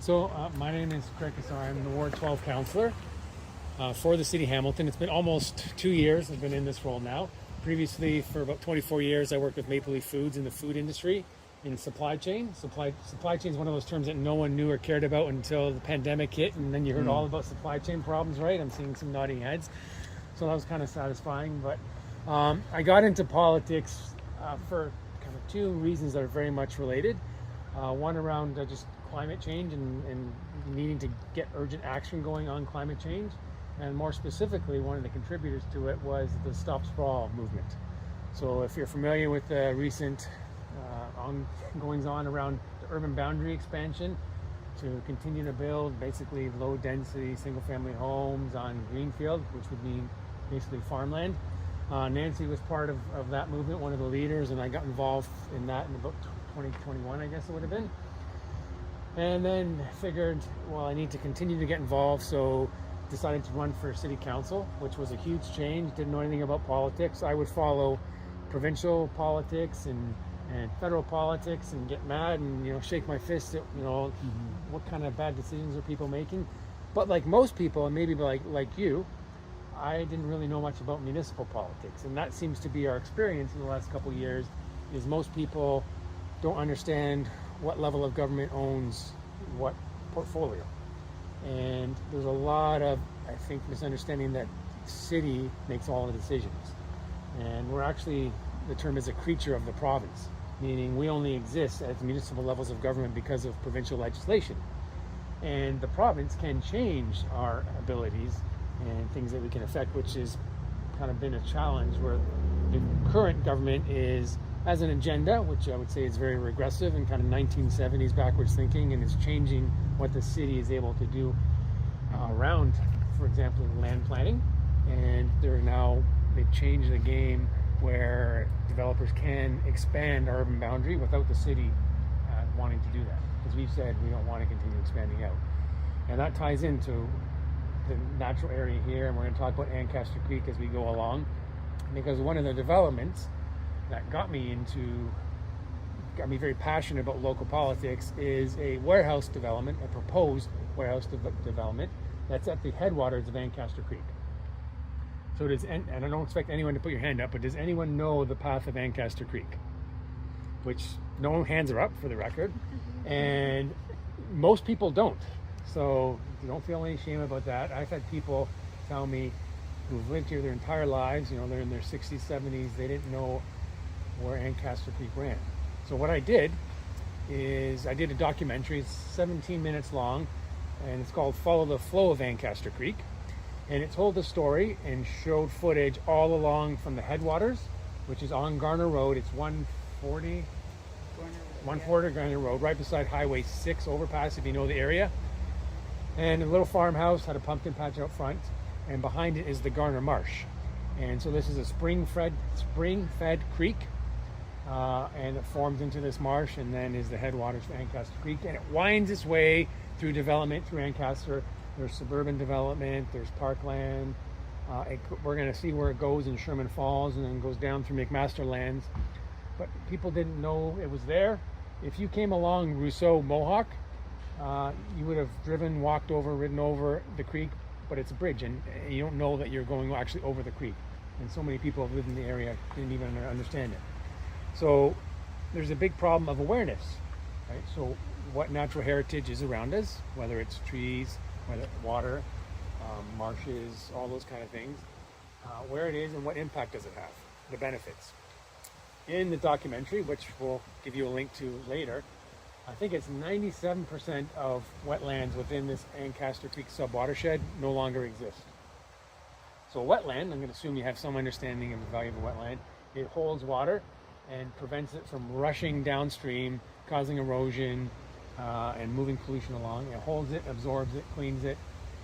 My name is Craig Cassar. I'm the Ward 12 councillor for the City of Hamilton. It's been almost 2 years I've been in this role now. Previously, for about 24 years, I worked with Maple Leaf Foods in the food industry in supply chain. Supply chain is one of those terms that no one knew or cared about until the pandemic hit, and then you heard all about supply chain problems, right? I'm seeing some nodding heads. So that was kind of satisfying. But I got into politics for kind of two reasons that are very much related. One around just climate change and needing to get urgent action going on climate change. And more specifically, one of the contributors to it was the Stop Sprawl movement. So if you're familiar with the recent goings on around the urban boundary expansion to continue to build basically low density single family homes on greenfield, which would mean basically farmland. Nancy was part of that movement, one of the leaders, and I got involved in that in about 2021, I guess it would have been. And then figured, well, I need to continue to get involved, so decided to run for city council, which was a huge change. Didn't know anything about politics. I would follow provincial politics and federal politics and get mad and shake my fist at what kind of bad decisions are people making. But like most people, and maybe like you, I didn't really know much about municipal politics, and that seems to be our experience in the last couple of years. Is most people don't understand what level of government owns what portfolio. And there's a lot of, I think, misunderstanding that the city makes all the decisions. And we're actually, the term is a creature of the province, meaning we only exist at municipal levels of government because of provincial legislation. And the province can change our abilities and things that we can affect, which has kind of been a challenge where the current government has an agenda, which I would say is very regressive and kind of 1970s backwards thinking, and is changing what the city is able to do around, for example, land planning. And they've changed the game where developers can expand our urban boundary without the city wanting to do that, because we've said we don't want to continue expanding out. And that ties into the natural area here, and we're going to talk about Ancaster Creek as we go along, because one of the developments that got me very passionate about local politics is a warehouse development, a proposed warehouse development that's at the headwaters of Ancaster Creek. So and I don't expect anyone to put your hand up, but does anyone know the path of Ancaster Creek? Which no hands are up, for the record, and most people don't. So don't feel any shame about that. I've had people tell me who've lived here their entire lives, they're in their 60s, 70s, they didn't know where Ancaster Creek ran. So what I did is I did a documentary. It's 17 minutes long, and it's called Follow the Flow of Ancaster Creek. And it told the story and showed footage all along from the headwaters, which is on Garner Road. It's 140 Garner Road, right beside Highway 6 overpass, if you know the area. And a little farmhouse had a pumpkin patch out front, and behind it is the Garner Marsh. And so this is a spring-fed creek, and it forms into this marsh, and then is the headwaters of Ancaster Creek, and it winds its way through development through Ancaster. There's suburban development, there's parkland. We're going to see where it goes in Sherman Falls, and then goes down through McMaster Lands. But people didn't know it was there. If you came along Rousseau Mohawk, you would have walked over, ridden over the creek, but it's a bridge, and you don't know that you're going actually over the creek. And so many people who live in the area didn't even understand it. So there's a big problem of awareness, right? So what natural heritage is around us, whether it's trees, whether it's water, marshes, all those kind of things, where it is and what impact does it have, the benefits. In the documentary, which we'll give you a link to later, I think it's 97% of wetlands within this Ancaster Creek subwatershed no longer exist. So a wetland, I'm going to assume you have some understanding of the value of a wetland. It holds water and prevents it from rushing downstream, causing erosion and moving pollution along. It holds it, absorbs it, cleans it,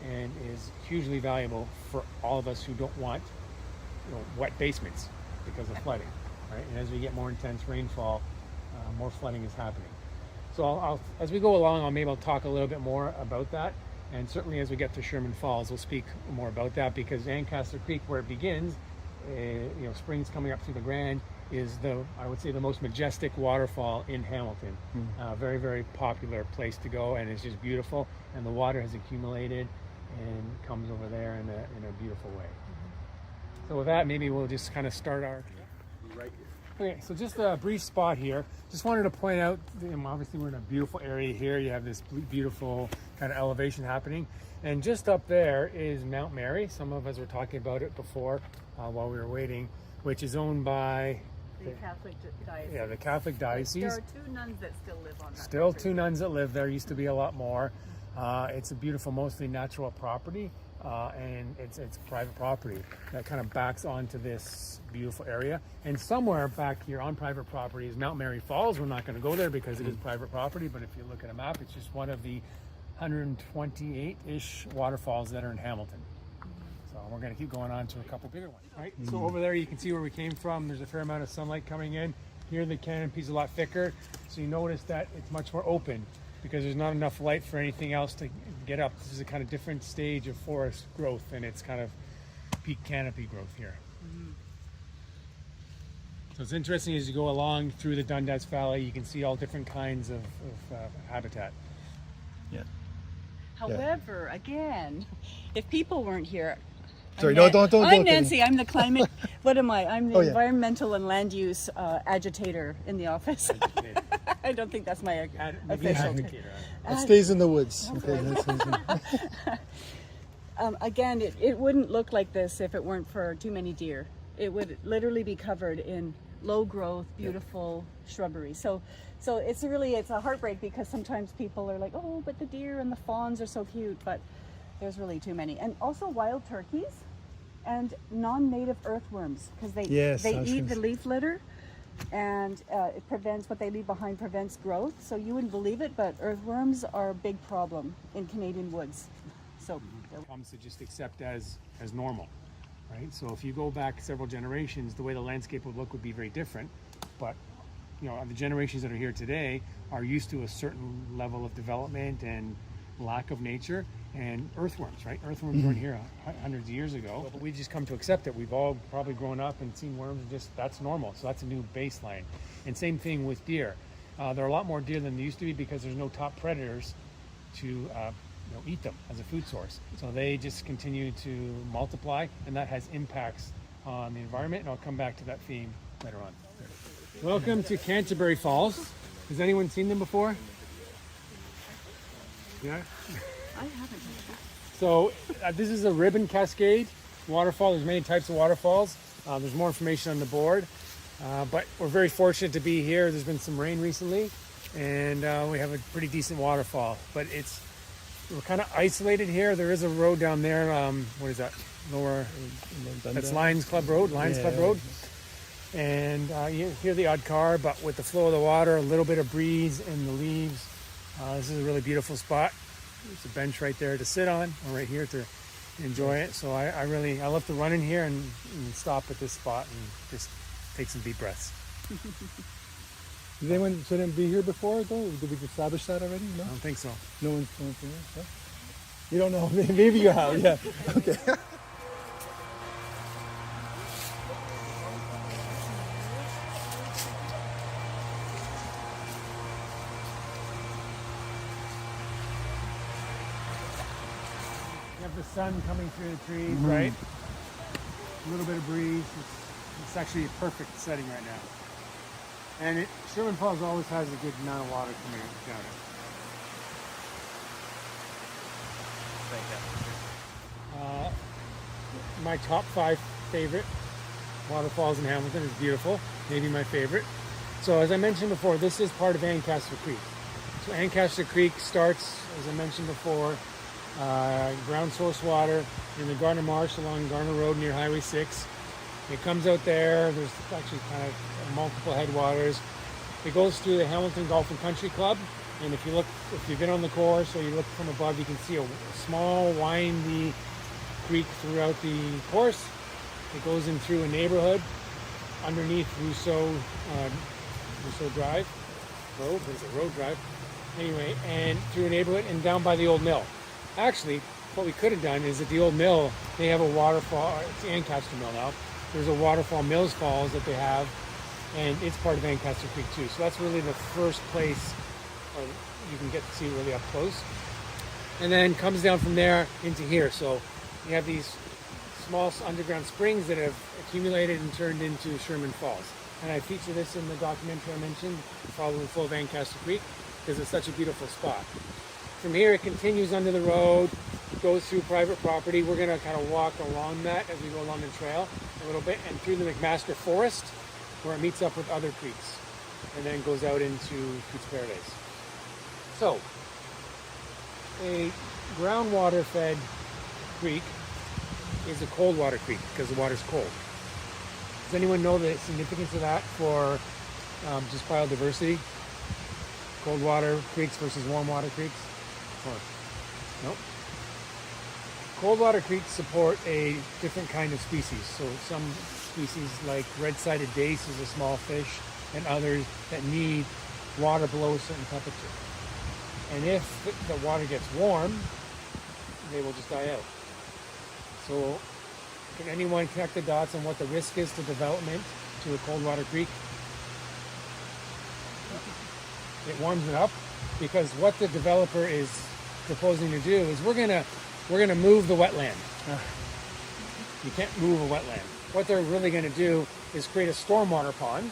and is hugely valuable for all of us who don't want wet basements because of flooding. Right? And as we get more intense rainfall, more flooding is happening. So as we go along, I'll talk a little bit more about that. And certainly as we get to Sherman Falls, we'll speak more about that, because Ancaster Creek, where it begins, spring's coming up through the Grand, is I would say the most majestic waterfall in Hamilton. Very, very popular place to go, and it's just beautiful. And the water has accumulated and comes over there in a beautiful way. So with that, maybe we'll just kind of start our. Right here. Okay, so just a brief spot here. Just wanted to point out, obviously we're in a beautiful area here. You have this beautiful kind of elevation happening. And just up there is Mount Mary. Some of us were talking about it before while we were waiting, which is owned by the Catholic Diocese. Yeah, the Catholic Diocese. There are 2 nuns that still live on that Still property. 2 nuns that live there. Used to be a lot more. It's a beautiful, mostly natural property, and it's private property that kind of backs onto this beautiful area. And somewhere back here on private property is Mount Mary Falls. We're not going to go there because it is private property, but if you look at a map, it's just one of the 128-ish waterfalls that are in Hamilton. So we're going to keep going on to a couple bigger ones. Right. So over there you can see where we came from. There's a fair amount of sunlight coming in. Here the canopy's a lot thicker, so you notice that it's much more open because there's not enough light for anything else to get up. This is a kind of different stage of forest growth, and it's kind of peak canopy growth here. So it's interesting as you go along through the Dundas Valley, you can see all different kinds of habitat. Yeah. However, again, if people weren't here, Sorry, don't. I'm Nancy. I'm the climate. What am I? I'm the yeah. environmental and land use agitator in the office. I don't think that's my official. It stays in the woods. Again, it wouldn't look like this if it weren't for too many deer. It would literally be covered in low growth, beautiful shrubbery. So it's a heartbreak because sometimes people are like, oh, but the deer and the fawns are so cute, but there's really too many. And also wild turkeys and non-native earthworms because they eat the leaf litter, and it prevents what they leave behind prevents growth. So you wouldn't believe it, but earthworms are a big problem in Canadian woods. So problems to just accept as normal, right? So if you go back several generations, the way the landscape would look would be very different. But the generations that are here today are used to a certain level of development and lack of nature. And earthworms, right? Earthworms weren't here hundreds of years ago, but we just come to accept it. We've all probably grown up and seen worms, and that's normal. So that's a new baseline. And same thing with deer. There are a lot more deer than there used to be because there's no top predators to eat them as a food source. So they just continue to multiply, and that has impacts on the environment. And I'll come back to that theme later on. Welcome to Canterbury Falls. Has anyone seen them before? Yeah. I haven't. So this is a ribbon cascade waterfall. There's many types of waterfalls. There's more information on the board, but we're very fortunate to be here. There's been some rain recently, and we have a pretty decent waterfall. But we're kind of isolated here. There is a road down there. What is that? Lower. That's Lions Club Road. Club Road. And you hear the odd car, but with the flow of the water, a little bit of breeze in the leaves, this is a really beautiful spot. There's a bench right there to sit on, or right here to enjoy it. So I love to run in here and stop at this spot and just take some deep breaths. Did anyone shouldn't be here before though? Did we establish that already? No? I don't think so. No one's here? No? You don't know. Maybe you have, yeah. Okay. You have the sun coming through the trees, right? A little bit of breeze. It's actually a perfect setting right now. And Sherman Falls always has a good amount of water coming down it. My top 5 favorite waterfalls in Hamilton is beautiful. Maybe my favorite. So as I mentioned before, this is part of Ancaster Creek. So Ancaster Creek starts, as I mentioned before, ground source water in the Garner Marsh along Garner Road near Highway 6. It comes out there. There's actually kind of multiple headwaters. It goes through the Hamilton Golf and Country Club. And if you've been on the course or you look from above, you can see a small windy creek throughout the course. It goes in through a neighborhood underneath Rousseau Drive. Road Drive. Anyway, and through a neighborhood and down by the old mill. Actually, what we could have done is at the old mill, they have a waterfall. It's the Ancaster Mill now. There's a waterfall, Mills Falls, that they have and it's part of Ancaster Creek too. So that's really the first place where you can get to see it really up close. And then comes down from there into here. So you have these small underground springs that have accumulated and turned into Sherman Falls. And I feature this in the documentary I mentioned, Follow the Flow of Ancaster Creek, because it's such a beautiful spot. From here, it continues under the road, goes through private property. We're going to kind of walk along that as we go along the trail a little bit, and through the McMaster Forest, where it meets up with other creeks, and then goes out into Cootes Paradise. So, a groundwater-fed creek is a cold water creek because the water's cold. Does anyone know the significance of that for just biodiversity? Cold water creeks versus warm water creeks? Or, nope. Cold water creeks support a different kind of species. So some species like red-sided dace is a small fish, and others that need water below a certain temperature. And if the water gets warm, they will just die out. So can anyone connect the dots on what the risk is to development to a cold water creek? It warms it up, because what the developer is proposing to do is we're gonna move the wetland. You can't move a wetland. What they're really going to do is create a stormwater pond.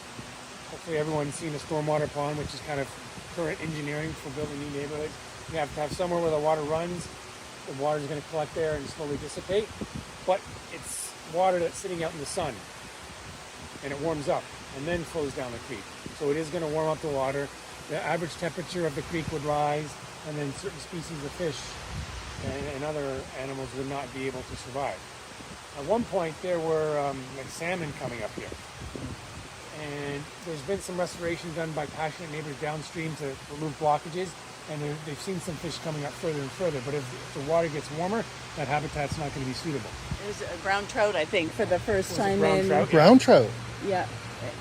Hopefully everyone's seen a stormwater pond, which is kind of current engineering for building new neighborhoods. You have to have somewhere where the water runs. The water is going to collect there and slowly dissipate. But it's water that's sitting out in the sun, and it warms up and then flows down the creek. So it is going to warm up the water. The average temperature of the creek would rise, and then certain species of fish and other animals would not be able to survive. At one point, there were like salmon coming up here, and there's been some restoration done by passionate neighbors downstream to remove blockages, and they've seen some fish coming up further and further. But if the water gets warmer, that habitat's not going to be suitable. There's a brown trout, I think, for the first Was it time brown in trout? Brown trout. yeah,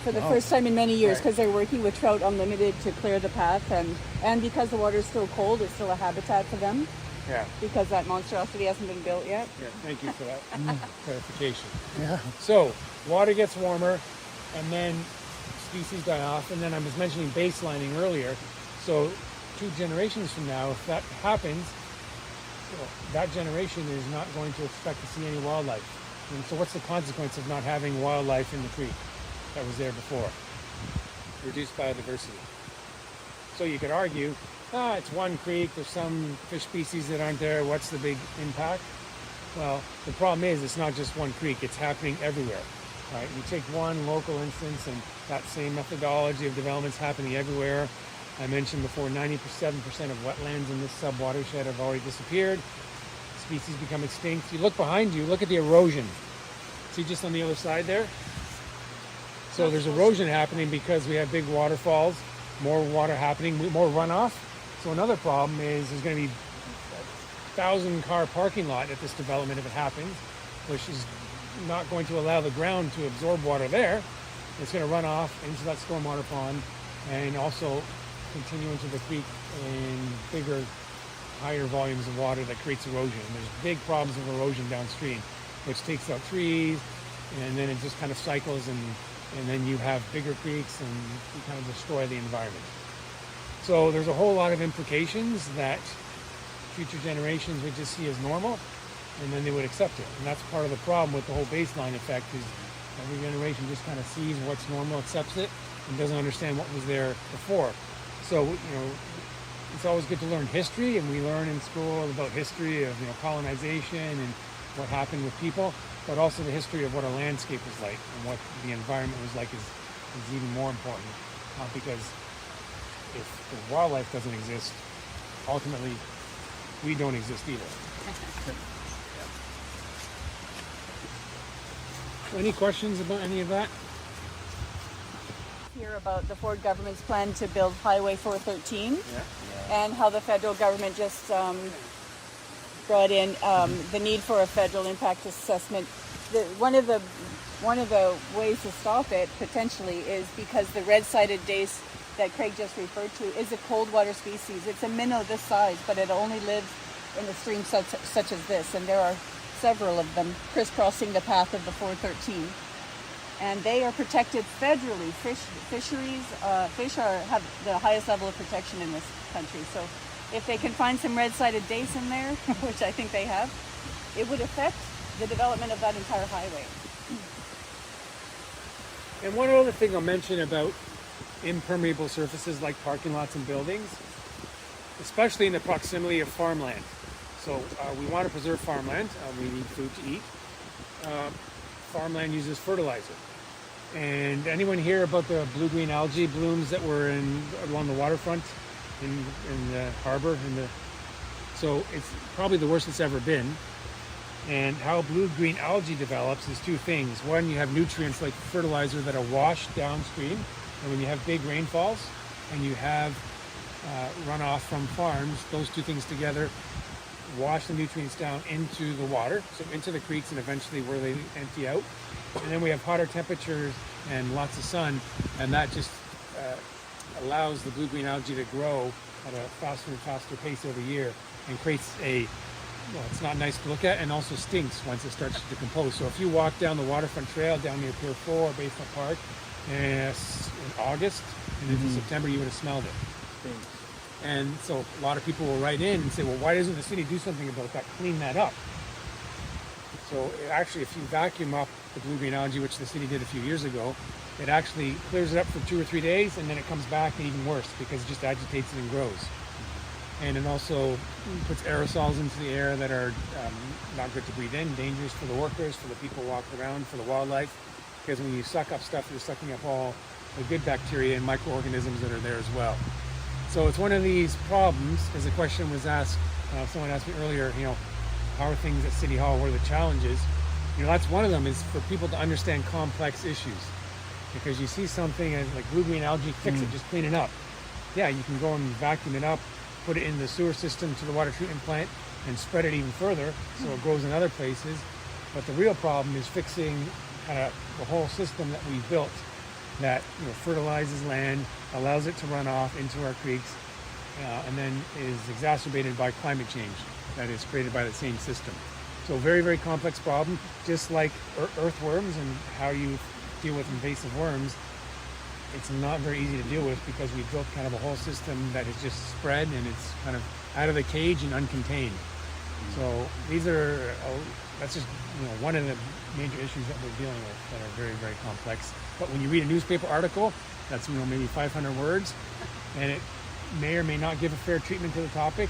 for the first time in many years, Right. because they're working with Trout Unlimited to clear the path, and because the water's still cold, it's still a habitat for them, Yeah. because that monstrosity hasn't been built yet. Yeah. Thank you for that clarification. Yeah. So water gets warmer, and then species die off. And then I was mentioning baselining earlier. So 2 generations from now, if that happens, that generation is not going to expect to see any wildlife. And so what's the consequence of not having wildlife in the creek that was there before? Reduced biodiversity. So you could argue, it's one creek, there's some fish species that aren't there, what's the big impact? Well, the problem is it's not just one creek, it's happening everywhere. Right? You take one local instance, and that same methodology of development is happening everywhere. I mentioned before, 97% of wetlands in this sub-watershed have already disappeared. Species become extinct. You look behind you, look at the erosion. See just on the other side there? So there's erosion happening because we have big waterfalls, more water happening, more runoff. So another problem is there's going to be a 1,000-car parking lot at this development if it happens, which is not going to allow the ground to absorb water there. It's going to run off into that stormwater pond and also continue into the creek in bigger, higher volumes of water that creates erosion. And there's big problems of erosion downstream, which takes out trees, and then it just kind of cycles, and then you have bigger creeks, and you kind of destroy the environment. So there's a whole lot of implications that future generations would just see as normal, and then they would accept it. And that's part of the problem with the whole baseline effect, is every generation just kind of sees what's normal, accepts it, and doesn't understand what was there before. So, it's always good to learn history, and we learn in school about history of, colonization and what happened with people, but also the history of what a landscape was like and what the environment was like is even more important, because if the wildlife doesn't exist, ultimately we don't exist either. Any questions about any of that? Hear about the Ford government's plan to build Highway 413, Yeah. and how the federal government just brought in the need for a federal impact assessment. One of the ways to stop it potentially is because the red-sided dace that Craig just referred to is a cold water species. It's a minnow this size, but it only lives in a stream such as this, and there are several of them crisscrossing the path of the 413. and they are protected federally. Fisheries, fish have the highest level of protection in this country. So if they can find some red-sided dace in there, which I think they have, it would affect the development of that entire highway. And one other thing I'll mention about impermeable surfaces like parking lots and buildings, especially in the proximity of farmland. So we want to preserve farmland. We need food to eat. Farmland uses fertilizer. And anyone hear about the blue-green algae blooms that were along the waterfront in the harbor? So it's probably the worst it's ever been. And how blue-green algae develops is two things. One, you have nutrients like fertilizer that are washed downstream. And when you have big rainfalls and you have runoff from farms, those two things together wash the nutrients down into the water, so into the creeks and eventually where they empty out. And then we have hotter temperatures and lots of sun, and that just allows the blue-green algae to grow at a faster and faster pace over the year and creates it's not nice to look at, and also stinks once it starts to decompose. So if you walk down the waterfront trail down near Pier 4 or Basement Park in August and into September, you would have smelled it. Thanks. And so a lot of people will write in and say, well, why doesn't the city do something about that, clean that up? So actually, if you vacuum up the blue-green algae, which the city did a few years ago, it actually clears it up for 2 or 3 days, and then it comes back and even worse because it just agitates it and grows. And it also puts aerosols into the air that are not good to breathe in, dangerous for the workers, for the people walking around, for the wildlife, because when you suck up stuff, you're sucking up all the good bacteria and microorganisms that are there as well. So it's one of these problems, as the question was asked, someone asked me earlier, how are things at City Hall, what are the challenges? That's one of them, is for people to understand complex issues. Because you see something like blue-green algae, fix it, just clean it up. Yeah, you can go and vacuum it up, put it in the sewer system to the water treatment plant, and spread it even further so it grows in other places. But the real problem is fixing kind of the whole system that we've built that fertilizes land, allows it to run off into our creeks, and then is exacerbated by climate change that is created by the same system. So very, very complex problem, just like earthworms and how you deal with invasive worms. It's not very easy to deal with because we built kind of a whole system that is just spread and it's kind of out of the cage and uncontained. So that's just one of the major issues that we're dealing with that are very, very complex. But when you read a newspaper article that's maybe 500 words and it may or may not give a fair treatment to the topic,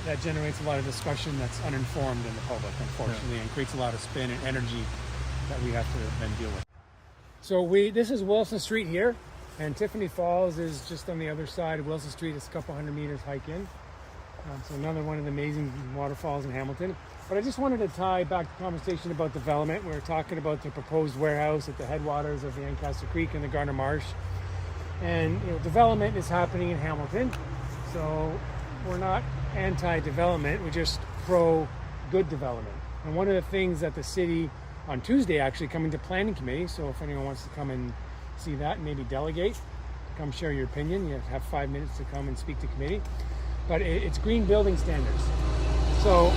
that generates a lot of discussion that's uninformed in the public, unfortunately, and creates a lot of spin and energy that we have to then deal with. So this is Wilson Street here, and Tiffany Falls is just on the other side of Wilson Street. It's a couple hundred meters hike in. So another one of the amazing waterfalls in Hamilton. But I just wanted to tie back the conversation about development. We were talking about the proposed warehouse at the headwaters of the Ancaster Creek and the Garner Marsh. And development is happening in Hamilton. So we're not anti-development, we're just pro-good development. And one of the things that the city, on Tuesday actually, coming to planning committee, so if anyone wants to come and see that and maybe delegate, come share your opinion, you have 5 minutes to come and speak to committee. But it's green building standards. So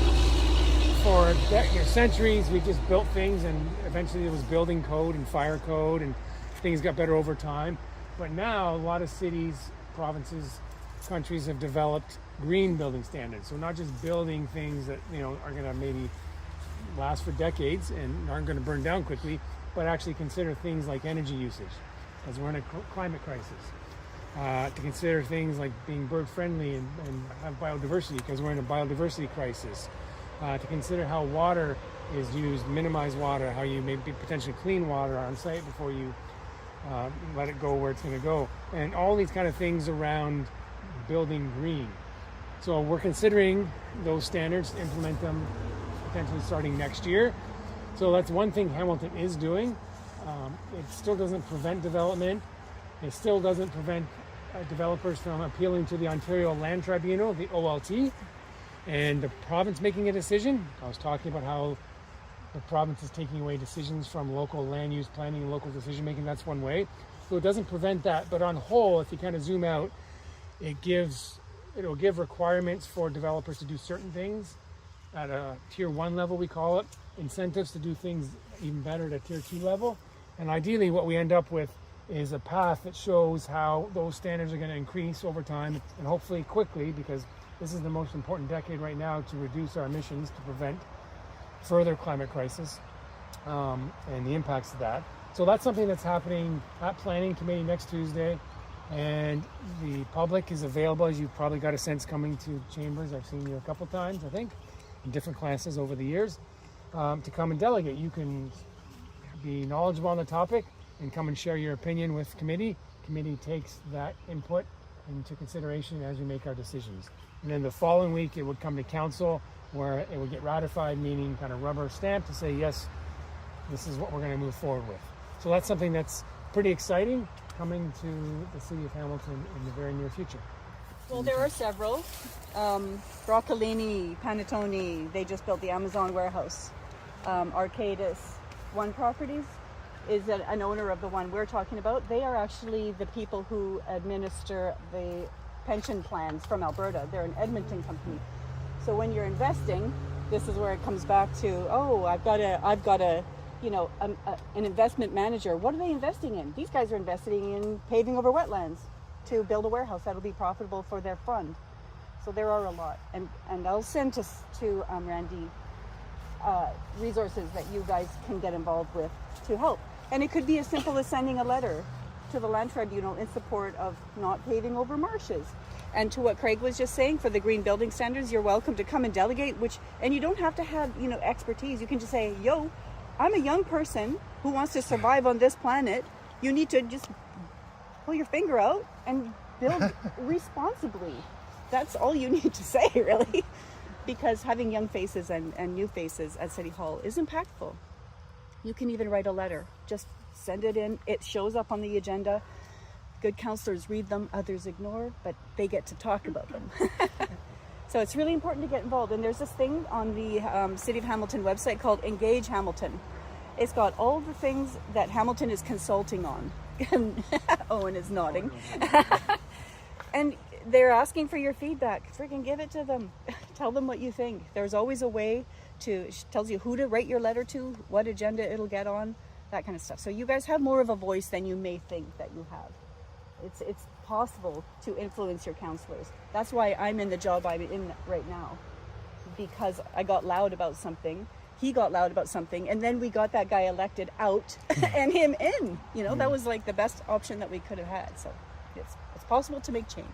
for centuries we just built things, and eventually it was building code and fire code, and things got better over time. But now a lot of cities, provinces, countries have developed green building standards. So not just building things that are going to maybe last for decades and aren't going to burn down quickly, but actually consider things like energy usage, because we're in a climate crisis. To consider things like being bird friendly and have biodiversity, because we're in a biodiversity crisis. To consider how water is used, minimize water, how you maybe potentially clean water on site before you let it go where it's going to go, and all these kind of things around building green. So we're considering those standards to implement them potentially starting next year. So that's one thing Hamilton is doing. It still doesn't prevent development. It still doesn't prevent developers from appealing to the Ontario Land Tribunal, the OLT, and the province making a decision. I was talking about how the province is taking away decisions from local land use planning and local decision making. That's one way. So it doesn't prevent that. But on whole, if you kind of zoom out, it'll give requirements for developers to do certain things at a tier 1 level, we call it, incentives to do things even better at a tier 2 level, And ideally what we end up with is a path that shows how those standards are going to increase over time, and hopefully quickly, because this is the most important decade right now to reduce our emissions to prevent further climate crisis and the impacts of that. So that's something that's happening at Planning Committee next Tuesday, and the public is available, as you've probably got a sense coming to chambers. I've seen you a couple times, I think, in different classes over the years, to come and delegate. You can be knowledgeable on the topic and come and share your opinion with committee. Committee takes that input into consideration as we make our decisions. And then the following week it would come to council, where it would get ratified, meaning kind of rubber stamp to say, yes, this is what we're going to move forward with. So that's something that's pretty exciting, coming to the city of Hamilton in the very near future. Well, there are several. Broccolini, Panettone, they just built the Amazon warehouse. Arcadis, One Properties is an owner of the one we're talking about. They are actually the people who administer the pension plans from Alberta. They're an Edmonton company. So when you're investing, this is where it comes back to, oh, I've got a an investment manager. What are they investing in? These guys are investing in paving over wetlands to build a warehouse that'll be profitable for their fund. So there are a lot, and I'll send to Randy resources that you guys can get involved with to help. And it could be as simple as sending a letter to the Land Tribunal in support of not paving over marshes. And to what Craig was just saying, for the green building standards, you're welcome to come and delegate, and you don't have to have, expertise. You can just say, yo, I'm a young person who wants to survive on this planet. You need to just pull your finger out and build responsibly. That's all you need to say, really, because having young faces and new faces at City Hall is impactful. You can even write a letter. Just send it in. It shows up on the agenda. Good councillors read them, others ignore, but they get to talk about them. So it's really important to get involved. And there's this thing on the City of Hamilton website called Engage Hamilton. It's got all the things that Hamilton is consulting on. Owen is nodding. And they're asking for your feedback. Freaking give it to them. Tell them what you think. There's always a way tells you who to write your letter to, what agenda it'll get on, that kind of stuff. So you guys have more of a voice than you may think that you have. It's possible to influence your councillors. That's why I'm in the job I'm in right now, because I got loud about something, he got loud about something, and then we got that guy elected out and him in. That was like the best option that we could have had. So it's possible to make change.